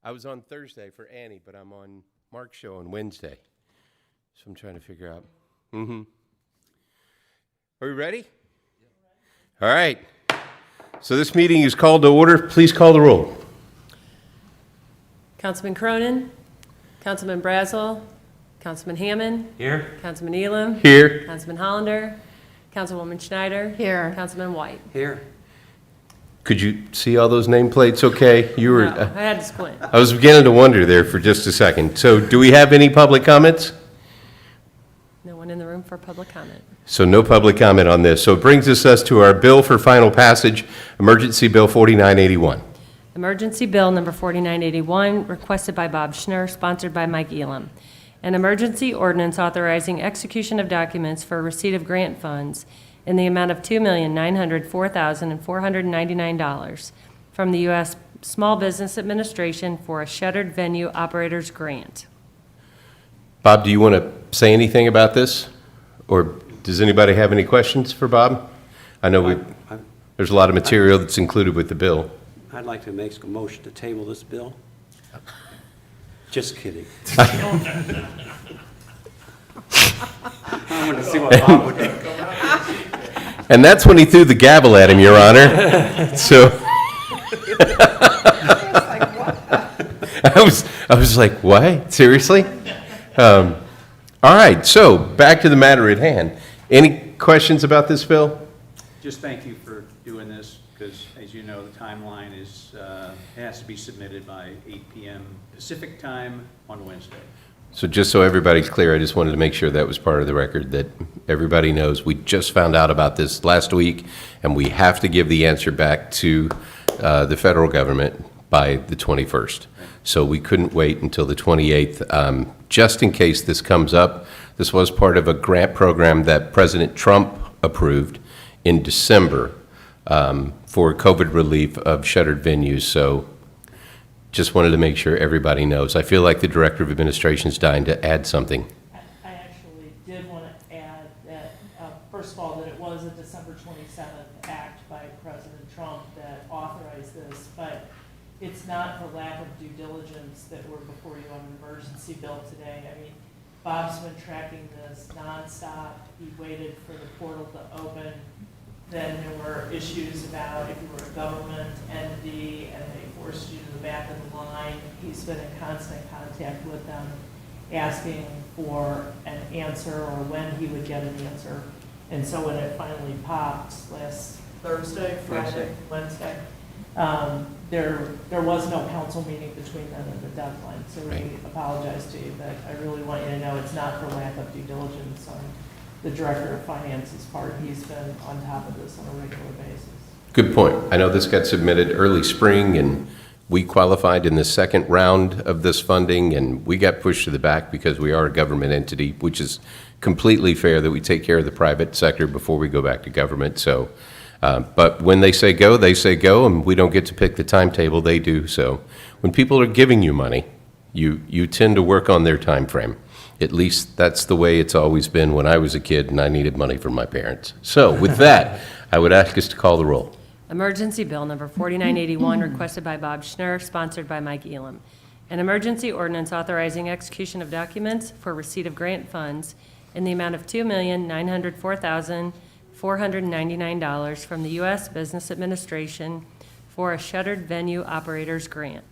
I was on Thursday for Annie, but I'm on Mark's show on Wednesday. So I'm trying to figure out. Are we ready? All right. So this meeting is called to order. Please call the roll. Councilman Cronin, Councilman Brazel, Councilman Hammond. Here. Councilman Elam. Here. Councilman Hollander. Councilwoman Schneider. Here. Councilman White. Here. Could you see all those nameplates okay? You were. No, I had to squint. I was beginning to wonder there for just a second. So do we have any public comments? No one in the room for public comment. So no public comment on this. So it brings us to our bill for final passage, Emergency Bill 4981. Emergency Bill Number 4981, requested by Bob Schnurr, sponsored by Mike Elam. An emergency ordinance authorizing execution of documents for receipt of grant funds in the amount of $2,904,499 from the U.S. Small Business Administration for a shuttered venue operators grant. Bob, do you want to say anything about this? Or does anybody have any questions for Bob? I know there's a lot of material that's included with the bill. I'd like to make a motion to table this bill. Just kidding. I wanted to see what Bob would do. And that's when he threw the gavel at him, Your Honor. So I was like, what? Seriously? All right, so back to the matter at hand. Any questions about this bill? Just thank you for doing this, because as you know, the timeline is, it has to be submitted by 8 p.m. Pacific time on Wednesday. So just so everybody's clear, I just wanted to make sure that was part of the record, that everybody knows. We just found out about this last week, and we have to give the answer back to the federal government by the 21st. So we couldn't wait until the 28th. Just in case this comes up, this was part of a grant program that President Trump approved in December for COVID relief of shuttered venues. So just wanted to make sure everybody knows. I feel like the Director of Administration is dying to add something. I actually did want to add that, first of all, that it was a December 27th act by President Trump that authorized this, but it's not for lack of due diligence that we're before you on an emergency bill today. I mean, Bob's been tracking this nonstop. He waited for the portal to open. Then there were issues about if you were a government entity and they forced you to the back of the line. He's been in constant contact with them, asking for an answer or when he would get an answer. And so when it finally popped last Thursday, Friday, Wednesday, there was no council meeting between then and the deadline. So we apologize to you, but I really want you to know it's not for lack of due diligence on the Director of Finance's part. He's been on top of this on a regular basis. Good point. I know this got submitted early spring, and we qualified in the second round of this funding, and we got pushed to the back because we are a government entity, which is completely fair that we take care of the private sector before we go back to government. So, but when they say go, and we don't get to pick the timetable, they do. So when people are giving you money, you tend to work on their time frame. At least that's the way it's always been when I was a kid and I needed money from my parents. So with that, I would ask us to call the roll. Emergency Bill Number 4981, requested by Bob Schnurr, sponsored by Mike Elam. An emergency ordinance authorizing execution of documents for receipt of grant funds in the amount of $2,904,499 from the U.S. Business Administration for a shuttered venue operators grant.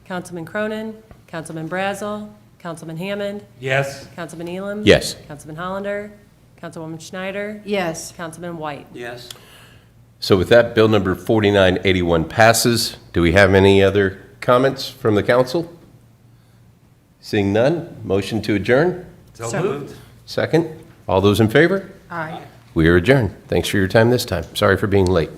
Councilman Cronin, Councilman Brazel, Councilman Hammond, Yes. Councilman Elam. Yes. Councilman Hollander, Councilwoman Schneider, Yes. Councilman White. Yes. So with that, bill number 4981 passes. Do we have any other comments from the council? Seeing none, motion to adjourn? So moved. Second. All those in favor? Aye. We are adjourned. Thanks for your time this time. Sorry for being late.